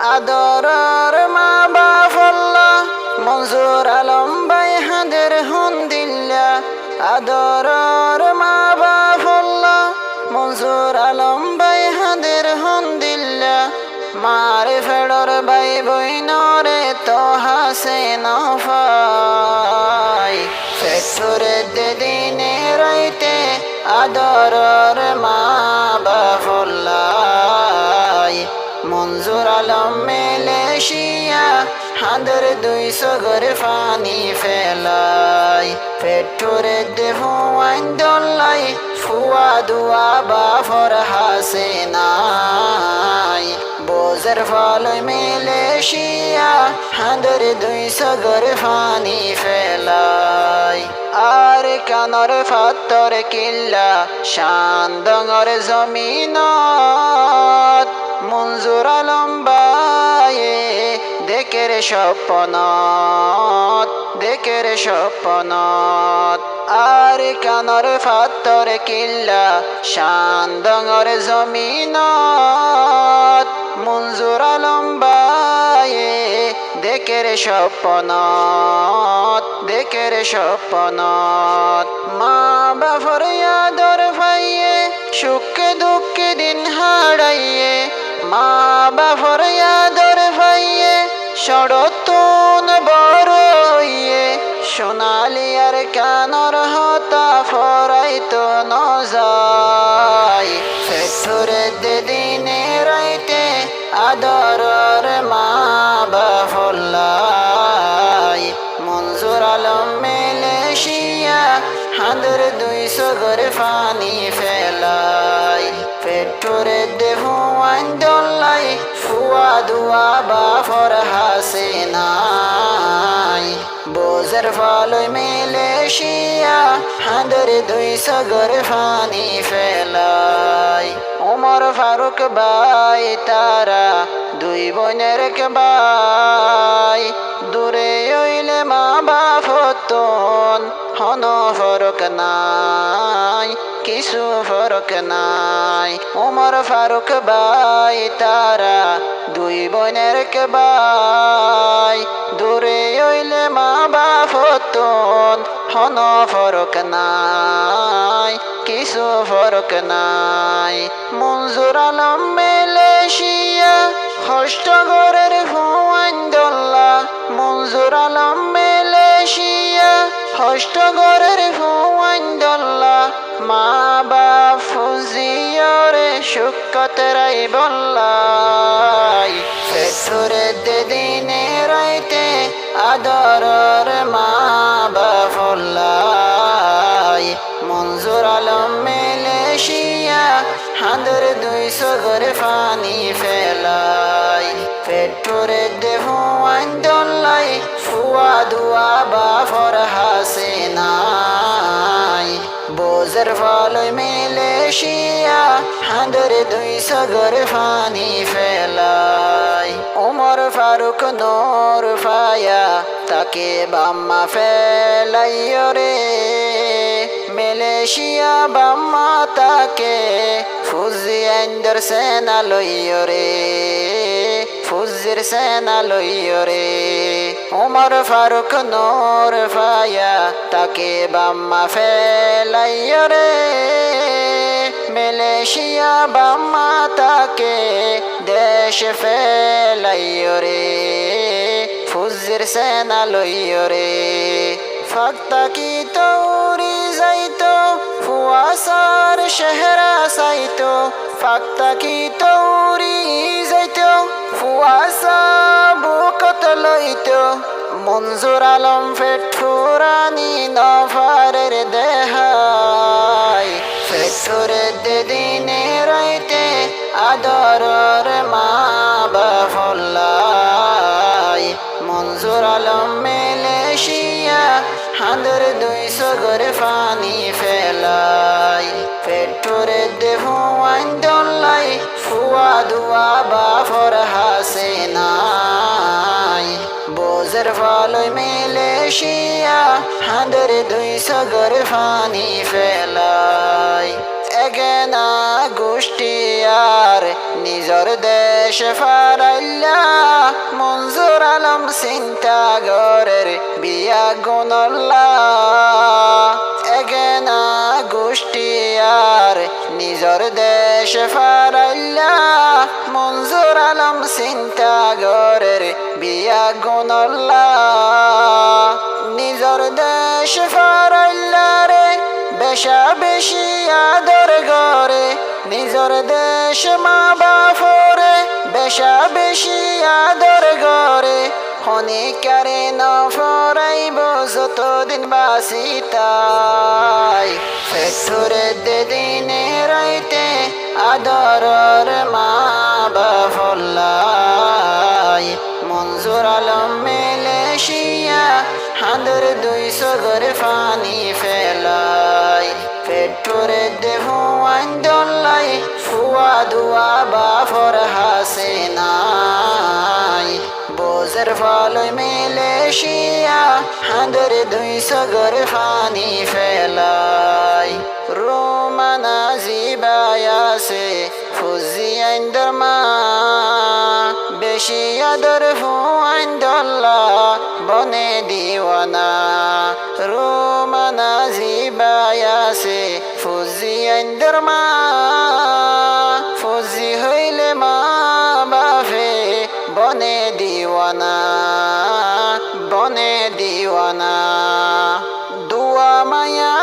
আদরর মা বাফল্লা মঞ্জুর আলম বাই হাদের হন্দিল্লা আদরর মা বাফল্লা মঞ্জুর আলম বাই হাদের হন্দিল্লা মারে ফেড়র বাই বইনরে তো হাসে নফাই ফেটুরে দিনে রাইতে আদরর মা বাফল্লাই মঞ্জুর আলম মেলেশিয়া হাদের 200 ঘরে পানি ফেলাই পেটুরে দেহুয়াইন দল্লাই ফুয়া দুয়া বাফর হাসে নাই বোঝের ফলই মেলেশিয়া হাদের 200 ঘরে পানি ফেলাই আর কানর ফাত্তর কিল্লা শান্দঙর জমিনত মঞ্জুর আলম বায়ে দেখের স্বপ্নত আর কানর ফাত্তর কিল্লা শান্দঙর জমিনত মঞ্জুর আলম বায়ে দেখের স্বপ্নত মা বাফর ইয়াদর ভাইয়ে সুখে দুঃখে দিন হারাইয়ে মা বাফর ইয়াদর ভাইয়ে সড়তুন বড়ইয়ে সোনালি আর কানর হতা ফরাইতো নজাই ফেটুরে দিনে রাইতে আদরর মা বাফল্লাই মঞ্জুর আলম মেলেশিয়া হাদের 200 ঘরে পানি ফেলাই পেটুরে দেহুয়াইন দল্লাই ফুয়া দুয়া বাফর হাসে নাই বোঝের ফলই মেলেশিয়া হাদের 200 ঘরে পানি ফেলাই ওমর ফারুক বাই তারা 2 বোনের বাই দূরে হইলে মা বাফতন হন ফরক নাই কিছু ফরক নাই ওমর ফারুক বাই তারা 2 বোনের বাই দূরে হইলে মা বাফতন হন ফরক নাই কিছু ফরক নাই মঞ্জুর আলম মেলেশিয়া হষ্টগরের হুয়াইন দল্লা মঞ্জুর আলম মেলেশিয়া হষ্টগরের হুয়াইন দল্লা মা বাপ ফুজিয়রে শুকতরাই বল্লাই ফেটুরে দিনে রাইতে আদরর মা বাফল্লাই মঞ্জুর আলম মেলেশিয়া হাদের 200 ঘরে পানি ফেলাই পেটুরে দেহুয়াইন দল্লাই ফুয়া দুয়া বাফর হাসে নাই বোঝের ফলই মেলেশিয়া হাদের 200 ঘরে পানি ফেলাই ওমর ফারুক নূর ফায়া তাকে বাম্মা ফেলাইও রে মেলেশিয়া বাম্মা তাকে ফুজিয়াইন্দর সেনা লইও রে ফুজির সেনা লইও রে ওমর ফারুক নূর ফায়া তাকে বাম্মা ফেলাইও রে মেলেশিয়া বাম্মা তাকে দেশ ফেলাইও রে ফুজির সেনা লইও রে ফাক্তা কি তৌরি যাইতো ফুয়াসার শেহরা সাইতো ফাক্তা কি তৌরি যাইতো ফুয়াসা বুকত লইতো মঞ্জুর আলম ফেটুরানি নফারের দেহাই ফেটুরে দিনে রাইতে আদরর মা বাফল্লাই মঞ্জুর আলম মেলেশিয়া হাদের 200 ঘরে পানি ফেলাই পেটুরে দেহুয়াইন দল্লাই ফুয়া দুয়া বাফর হাসে নাই বোঝের ফলই মেলেশিয়া হাদের 200 ঘরে পানি ফেলাই এগেনা গোষ্ঠী আর নিজর দেশ ফারাইলা গুণল্লাহ এগেনা গোষ্ঠী আর নিজর দেশ ফারাইল্লা মঞ্জুর আলম চিন্তা গরের বিয়া গুণল্লাহ নিজর দেশ ফারাইল্লা রে বেশা বেশি আদর গরে নিজর দেশ মা বাপরে বেশা বেশি আদর গরে ক্ষণিকারে নফরাইব যতদিন বাসি তাই ফেটুরে দিনে রাইতে আদরর মা বাফল্লাই মঞ্জুর আলম মেলেশিয়া হাঁদর 200 ঘরে পানি ফেলাই ফেটুরে দেহু আইন্দলাই ফুয়া দুয়া বাফর হাসে নাই বোঝের ফলই মেলেশিয়া হাঁদর 200 ঘরে পানি ফেলাই রোমানা জিবায়াসে ফুজি আইন্দর মা বেশি আদর ফুয়াইন্দল্লা বনে দিওয়ানা রোমানা জিবায়াসে ফুজি আইন্দর মা ফুজি হইলে মা বাফে বনে দিওয়ানা বনে দিওয়ানা দুয়া মায়া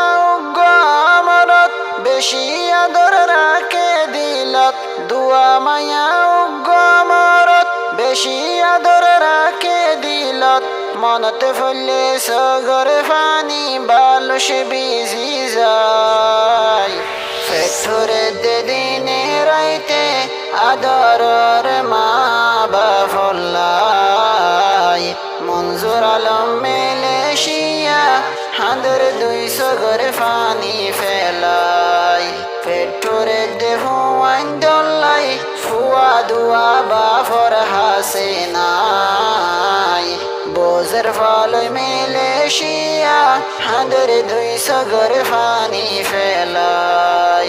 গমরত বেশি আদর রাখে দিলত দুয়া মায়া গমরত বেশি আদর রাখে দিলত মনতে ফুললে সগর পানি বালুসে বিজি যায় ফেটুরে দিনে রাইতে আদরর মা বাফল্লাই মঞ্জুর আলম মেলেশিয়া হাঁদর 200 ঘরে পানি ফেলাই ফেটুরে দেহ আইন্দলাই ফুয়া দুয়া বাফর হাসে নাই বোঝের ফলই মেলেশিয়া হাঁদর 200 ঘরে পানি ফেলাই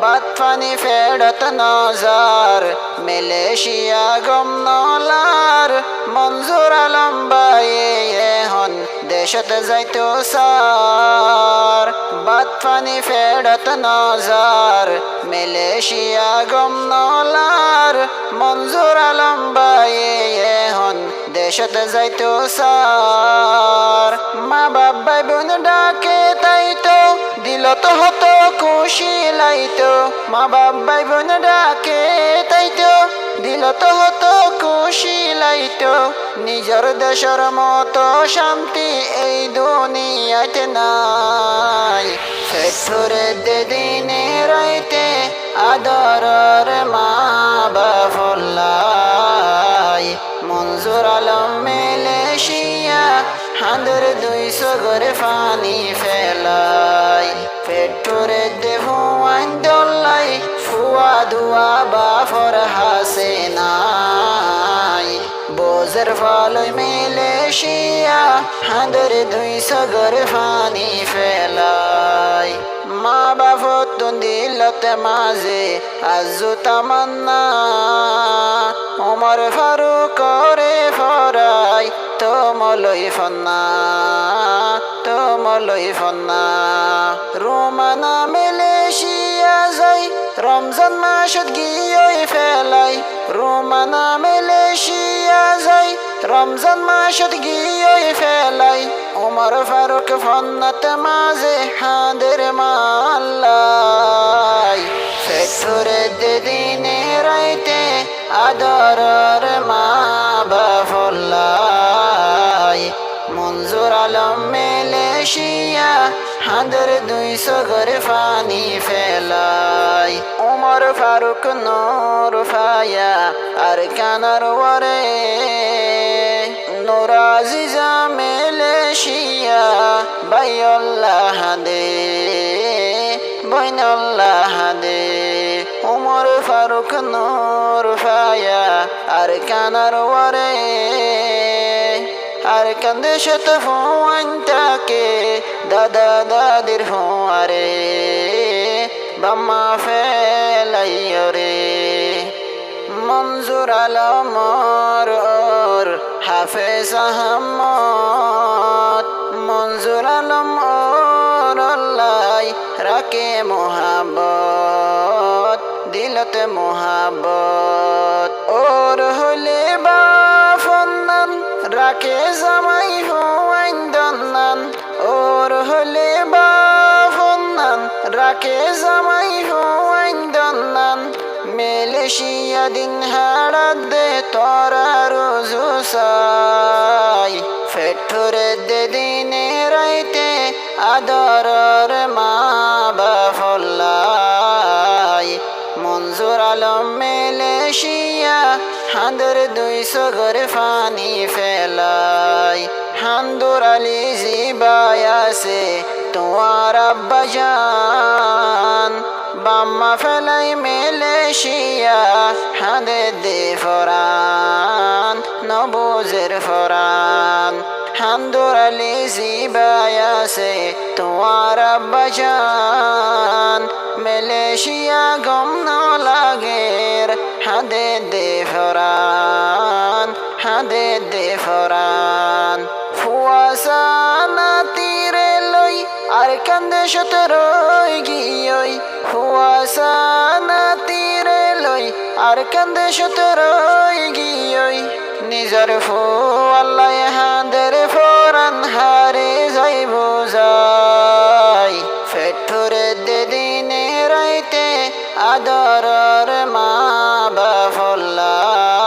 বাত পানি ফেরত নজার মেলেশিয়া গম নলার মঞ্জুর আলম বায়ে এখন দেশত যাইতো সার বাত পানি ফেরত নজার মেলেশিয়া গম নলার মঞ্জুর আলম বায়ে এখন দেশত যাইতো সার মা বাবাই বোন ডাকে তাইতো দিল তো হতো খুশি লাইতো মা বাবাই বোন ডাকে তাইতো দিল তো হতো খুশি লাইতো নিজর দেশের মতো শান্তি এই দুনিয়াতে নাই ফেটুরে দিনে রাইতে আদরর মা বাফল্লাই মঞ্জুর আলম মেলেশিয়া হাঁদর 200 ঘরে পানি ফেলাই ফেটুরে দেহ আইন্দলাই ফুয়া দুয়া বাফর হাসে নাই বোঝের ফলই মেলেশিয়া হাঁদর 200 ঘরে পানি ফেলাই মা বাফত দিলতে মাঝে আজু তামান্না ওমর ফারুক করে ফরাই তোমলই ফন্না তোমলই ফন্না রোমানা মেলেশিয়া যাই রমজান মাসত গিয়ে ফেলাই রোমানা মেলেশিয়া যাই রমজান মাসত গিয়ে ফেলাই ওমর ফারুক ফন্নাত মাঝে হাঁদের মাল্লাই ফেটুরে দিনে রাইতে আদরর মা বাফল্লাই মঞ্জুর আলম মেলেশিয়া হাঁদর 200 ঘরে পানি ফেলাই ওমর ফারুক নূর ফায়া আর কানার ওয়ারে নুরাজিজা মেলেশিয়া বাইল্লাহ দে বইনাল্লাহ দে ওমর ফারুক নূর ফায়া আর কানার ওয়ারে আর কান্দে শত ফুয়ান্তাকে দাদা দাদির ফুয়ারে বাম্মা ফেলাইয় রে মঞ্জুর আলমর হাফেজ আহমদ মঞ্জুর মঞ্জুর আলম ওরল্লাই রাখে মোহাব্বত দিলতে মোহাব্বত ওর হলে বাফন্নান রাখে জামাই হুয়াইন দন্নান ওর হলে বাফন্নান রাখে জামাই হুয়াইন দন্নান মেলেশিয়া দিন হাড়াত দে তোরা রোজু সাই ফেটুরে দে দিনে রাইতে আদরর মা বাফল্লাই মঞ্জুর আলম মেলেশিয়া হান্দর 200 ঘরে ফানি ফেলাই হান্দুর আলী জিবায়াসে তোমার আব্বা জান বাম্মা ফেলাই মেলেশিয়া হাঁদে দে ফরান নবুজের ফরান হান্দুর আলী জিবায়াসে তোমার আব্বা জান মেলেশিয়া গম ন লাগের হাঁদে দে ফরান হাঁদে দে ফরান ফুয়াশানা তীরে লই আর কান্দে সতরই গিয়ই ফুয়াশানা তীরে লই আর কান্দে সতরই গিয়ই নিজর ফু আল্লাহ হাঁদের ফরান হারে যাই বুঝাই ফেটুরে দে দিনে রাইতে আদরর মা বাফল্লাই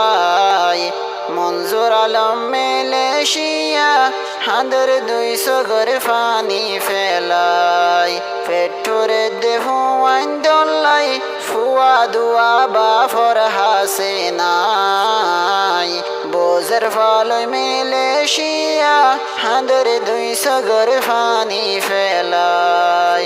মঞ্জুর আলম মেলেশিয়া হাঁদর 200 ঘরে ফানি ফেলাই ফেটুরে দে হুয়াইন দল্লাই ফুয়া দুয়া বাফর হাসে নাই বোঝের ফলই মেলেশিয়া হাঁদর 200 ঘরে ফানি ফেলাই